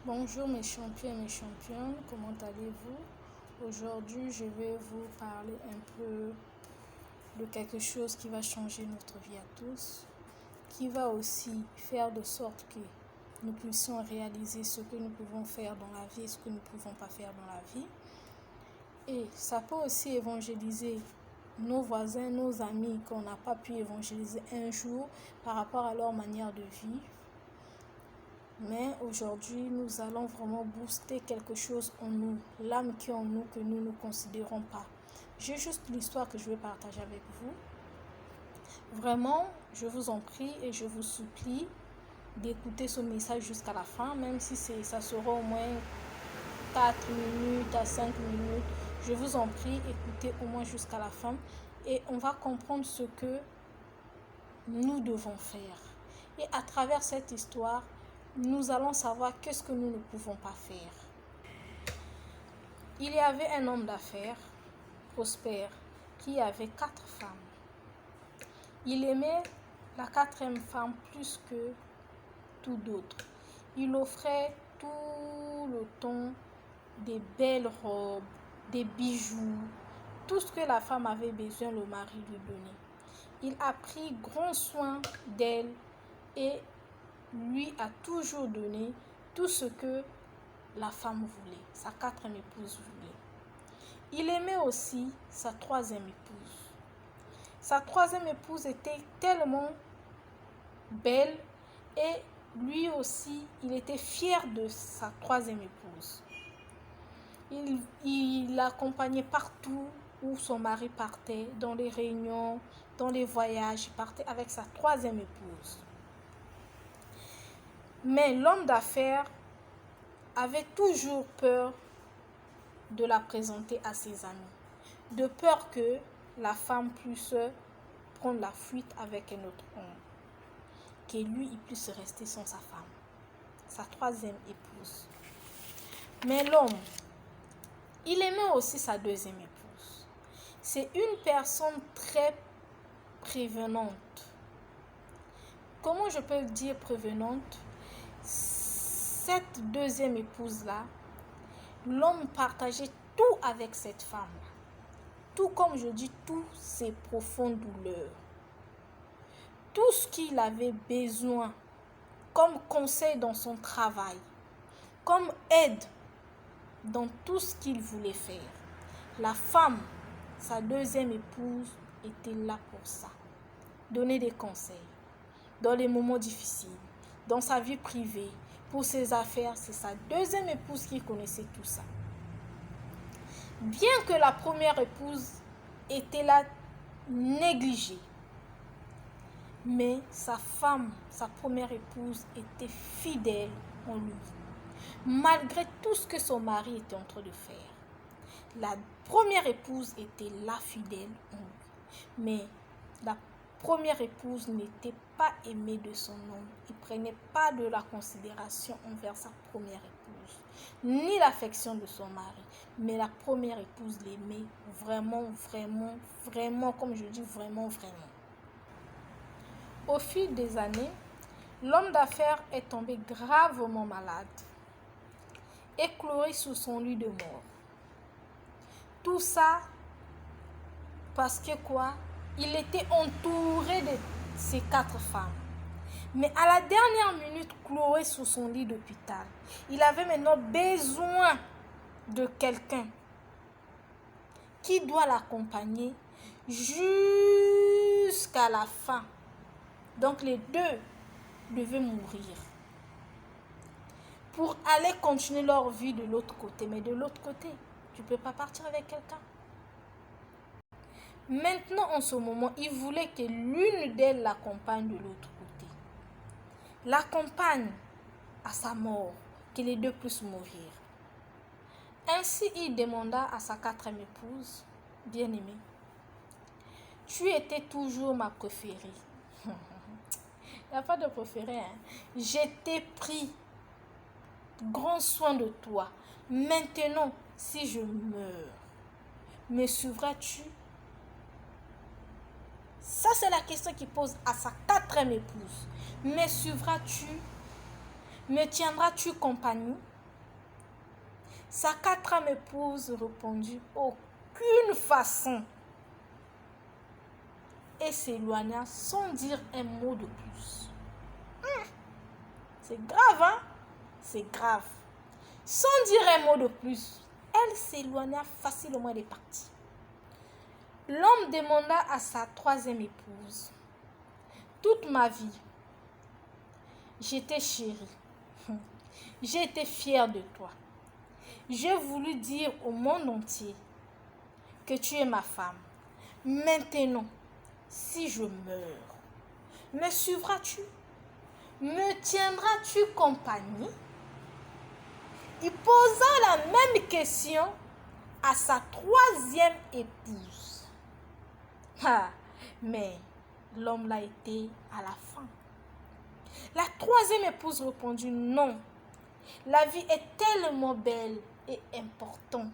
Bonjour mes champions et mes championnes, comment allez-vous? Aujourd'hui, je vais vous parler un peu de quelque chose qui va changer notre vie à tous, qui va aussi faire de sorte que nous puissions réaliser ce que nous pouvons faire dans la vie et ce que nous ne pouvons pas faire dans la vie. Et ça peut aussi évangéliser nos voisins, nos amis qu'on n'a pas pu évangéliser un jour par rapport à leur manière de vivre. Mais aujourd'hui, nous allons vraiment booster quelque chose en nous, l'âme qui est en nous que nous ne considérons pas. J'ai juste l'histoire que je vais partager avec vous. Vraiment, je vous en prie et je vous supplie d'écouter ce message jusqu'à la fin, même si ça sera au moins 4 minutes à 5 minutes. Je vous en prie, écoutez au moins jusqu'à la fin et on va comprendre ce que nous devons faire. Et à travers cette histoire, nous allons savoir qu'est-ce que nous ne pouvons pas faire. Il y avait un homme d'affaires, prospère, qui avait 4 femmes. Il aimait la 4e femme plus que tout d'autres. Il offrait tout le temps des belles robes, des bijoux, tout ce que la femme avait besoin, le mari lui donnait. Il a pris grand soin d'elle et lui a toujours donné tout ce que la femme voulait, sa 4e épouse voulait. Il aimait aussi sa 3e épouse. Sa 3e épouse était tellement belle et lui aussi, il était fier de sa 3e épouse. Il l'accompagnait partout où son mari partait, dans les réunions, dans les voyages, il partait avec sa 3e épouse. Mais l'homme d'affaires avait toujours peur de la présenter à ses amis, de peur que la femme puisse prendre la fuite avec un autre homme, que lui il puisse rester sans sa femme, sa 3e épouse. Mais l'homme, il aimait aussi sa 2e épouse. C'est une personne très prévenante. Comment je peux dire prévenante? Cette 2e épouse-là, l'homme partageait tout avec cette femme-là. Tout, comme je dis, toutes ses profondes douleurs. Tout ce qu'il avait besoin comme conseil dans son travail, comme aide dans tout ce qu'il voulait faire. La femme, sa 2e épouse, était là pour ça. Donner des conseils dans les moments difficiles, dans sa vie privée, pour ses affaires. C'est sa 2e épouse qui connaissait tout ça. Bien que la 1re épouse était là négligée, mais sa femme, sa 1re épouse, était fidèle en lui, malgré tout ce que son mari était en train de faire. La 1re épouse était là fidèle en lui, mais la 1re épouse n'était pas aimée de son homme. Il ne prenait pas de la considération envers sa 1re épouse, ni l'affection de son mari. Mais la 1re épouse l'aimait vraiment, vraiment, vraiment, comme je dis, vraiment, vraiment. Au fil des années, l'homme d'affaires est tombé gravement malade, éclairé sous son lit de mort. Tout ça parce que quoi? Il était entouré de ses 4 femmes. Mais à la dernière minute, cloué sous son lit d'hôpital, il avait maintenant besoin de quelqu'un qui doit l'accompagner jusqu'à la fin. Donc les deux devaient mourir pour aller continuer leur vie de l'autre côté. Mais de l'autre côté, tu ne peux pas partir avec quelqu'un. Maintenant, en ce moment, il voulait que l'une d'elles l'accompagne de l'autre côté. L'accompagne à sa mort, que les deux puissent mourir. Ainsi, il demanda à sa 4e épouse, bien-aimée, tu étais toujours ma préférée. Il n'y a pas de préféré. J'ai pris grand soin de toi. Maintenant, si je meurs, me suivras-tu? Ça, c'est la question qu'il pose à sa 4e épouse. Me suivras-tu? Me tiendras-tu compagnie? Sa quatrième épouse répondit, aucune façon, et s'éloigna sans dire un mot de plus. C'est grave, hein? C'est grave. Sans dire un mot de plus, elle s'éloigna facilement et est partie. L'homme demanda à sa troisième épouse, toute ma vie, j'étais chérie, j'ai été fière de toi. J'ai voulu dire au monde entier que tu es ma femme. Maintenant, si je meurs, me suivras-tu? Me tiendras-tu compagnie? Il posa la même question à sa troisième épouse. Mais l'homme l'a été à la fin. La troisième épouse répondit, non, la vie est tellement belle et importante.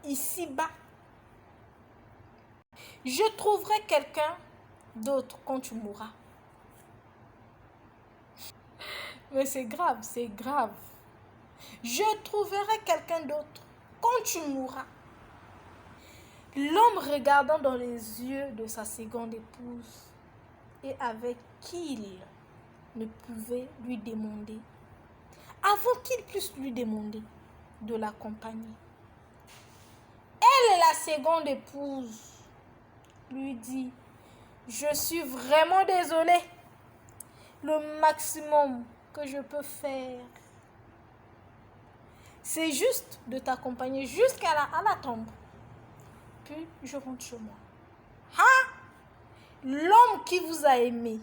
Ici-bas, je trouverai quelqu'un d'autre quand tu mourras. Mais c'est grave, c'est grave. Je trouverai quelqu'un d'autre quand tu mourras. L'homme regardant dans les yeux de sa seconde épouse et avec qui il ne pouvait lui demander, avant qu'il puisse lui demander de l'accompagner. Elle, la seconde épouse, lui dit, je suis vraiment désolée. Le maximum que je peux faire, c'est juste de t'accompagner jusqu'à la tombe. Puis je rentre chez moi. L'homme qui vous a aimé,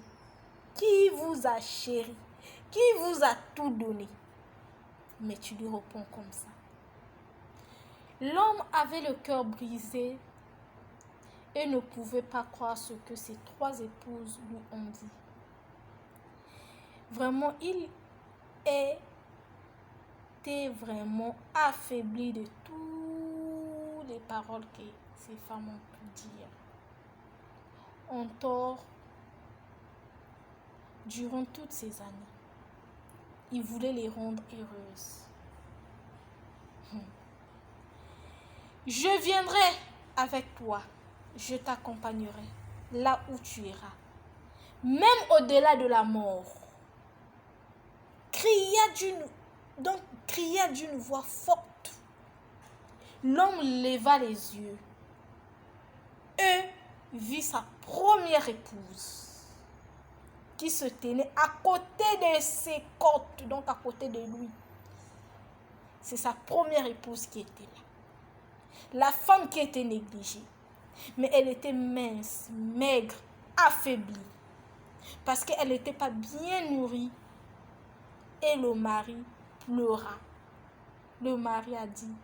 qui vous a chéri, qui vous a tout donné, mais tu lui réponds comme ça. L'homme avait le cœur brisé et ne pouvait pas croire ce que ses trois épouses lui ont dit. Vraiment, il était vraiment affaibli de toutes les paroles que ces femmes ont pu dire en tort durant toutes ces années. Il voulait les rendre heureuses. Je viendrai avec toi, je t'accompagnerai là où tu iras, même au-delà de la mort. Cria d'une voix forte. L'homme leva les yeux et vit sa première épouse qui se tenait à côté de ses côtes, donc à côté de lui. C'est sa première épouse qui était là. La femme qui était négligée. Mais elle était mince, maigre, affaiblie. Parce qu'elle n'était pas bien nourrie. Et le mari pleura. Le mari a dit,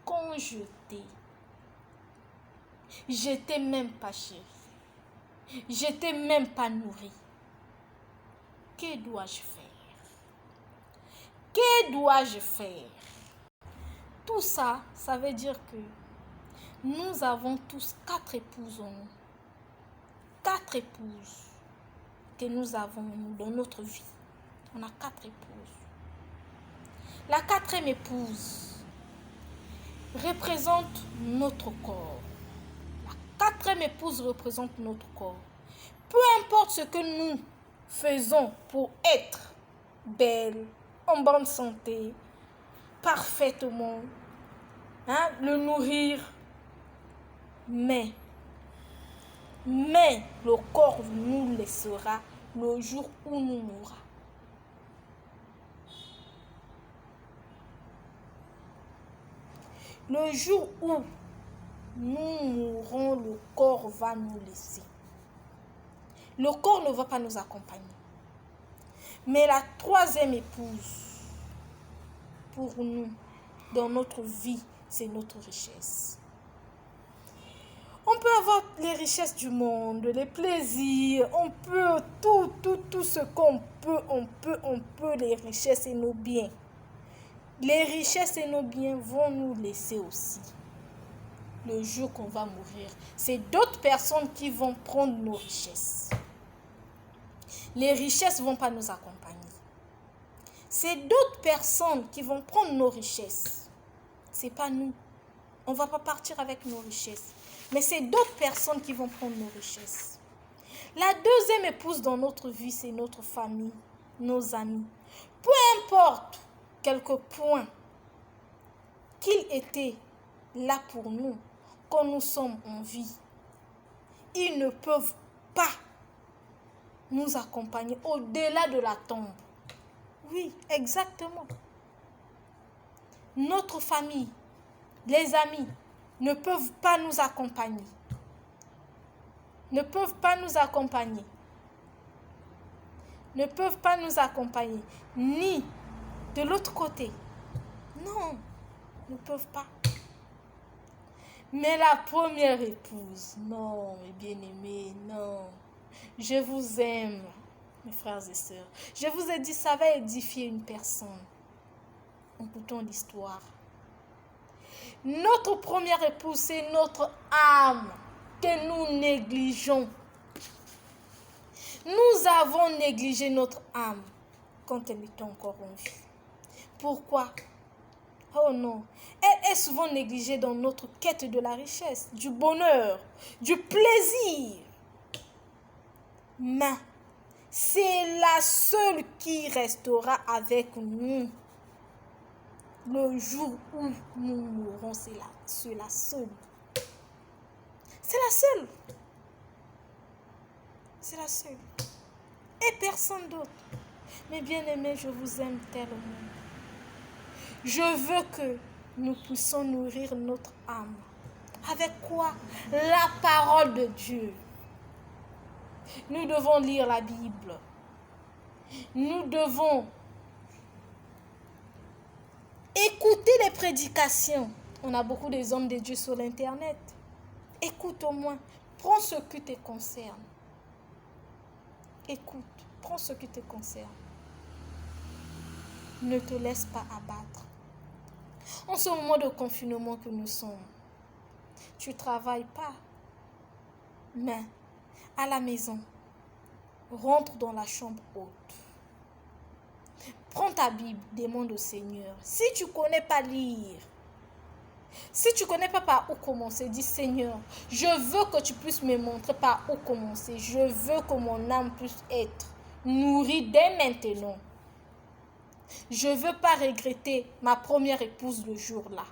quand je t'ai même pas chérie. Je t'ai même pas nourrie. Que dois-je faire? Que dois-je faire? Tout ça, ça veut dire que nous avons tous 4 épouses en nous. 4 épouses que nous avons dans notre vie. On a 4 épouses. La quatrième épouse représente notre corps. La quatrième épouse représente notre corps. Peu importe ce que nous faisons pour être belle, en bonne santé, parfaitement, le nourrir, mais le corps nous laissera le jour où nous mourrons. Le jour où nous mourrons, le corps va nous laisser. Le corps ne va pas nous accompagner. Mais la troisième épouse, pour nous, dans notre vie, c'est notre richesse. On peut avoir les richesses du monde, les plaisirs, on peut tout ce qu'on peut, on peut les richesses et nos biens. Les richesses et nos biens vont nous laisser aussi. Le jour qu'on va mourir, c'est d'autres personnes qui vont prendre nos richesses. Les richesses ne vont pas nous accompagner. C'est d'autres personnes qui vont prendre nos richesses. C'est pas nous. On va pas partir avec nos richesses. Mais c'est d'autres personnes qui vont prendre nos richesses. La deuxième épouse dans notre vie, c'est notre famille, nos amis. Peu importe quelques points qu'ils étaient là pour nous, quand nous sommes en vie, ils ne peuvent pas nous accompagner au-delà de la tombe. Oui, exactement. Notre famille, les amis, ne peuvent pas nous accompagner. Ne peuvent pas nous accompagner. Ne peuvent pas nous accompagner. Ni de l'autre côté. Non, ne peuvent pas. Mais la première épouse, non, mes bien-aimés, non. Je vous aime, mes frères et sœurs. Je vous ai dit, ça va édifier une personne. Écoutons l'histoire. Notre première épouse, c'est notre âme que nous négligeons. Nous avons négligé notre âme quand elle était encore en vie. Pourquoi? Oh non, elle est souvent négligée dans notre quête de la richesse, du bonheur, du plaisir. Mais c'est la seule qui restera avec nous. Le jour où nous mourrons, c'est la seule. C'est la seule. C'est la seule. Et personne d'autre. Mais bien aimés, je vous aime tellement. Je veux que nous puissions nourrir notre âme. Avec quoi? La parole de Dieu. Nous devons lire la Bible. Nous devons écouter les prédications. On a beaucoup des hommes de Dieu sur l'internet. Écoute au moins. Prends ce qui te concerne. Écoute. Prends ce qui te concerne. Ne te laisse pas abattre. En ce moment de confinement que nous sommes, tu ne travailles pas. Mais à la maison, rentre dans la chambre haute. Prends ta Bible, demande au Seigneur. Si tu ne connais pas lire, si tu ne connais pas par où commencer, dis Seigneur, je veux que tu puisses me montrer par où commencer. Je veux que mon âme puisse être nourrie dès maintenant. Je ne veux pas regretter ma première épouse le jour-là.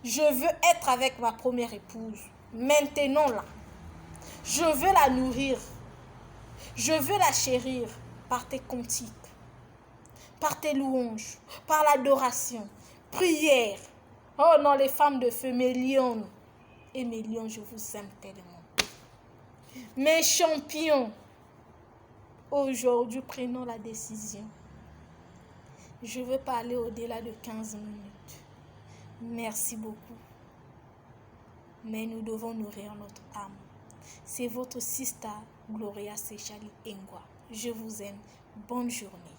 Je veux être avec ma première épouse maintenant là. Je veux la nourrir. Je veux la chérir par tes cantiques, par tes louanges, par l'adoration, prière. Oh non, les femmes de feu, mes lions et mes lions, je vous aime tellement. Mes champions, aujourd'hui, prenons la décision. Je veux parler au-delà de 15 minutes. Merci beaucoup. Mais nous devons nourrir notre âme. C'est votre sister Gloria Sechali Engwa. Je vous aime. Bonne journée.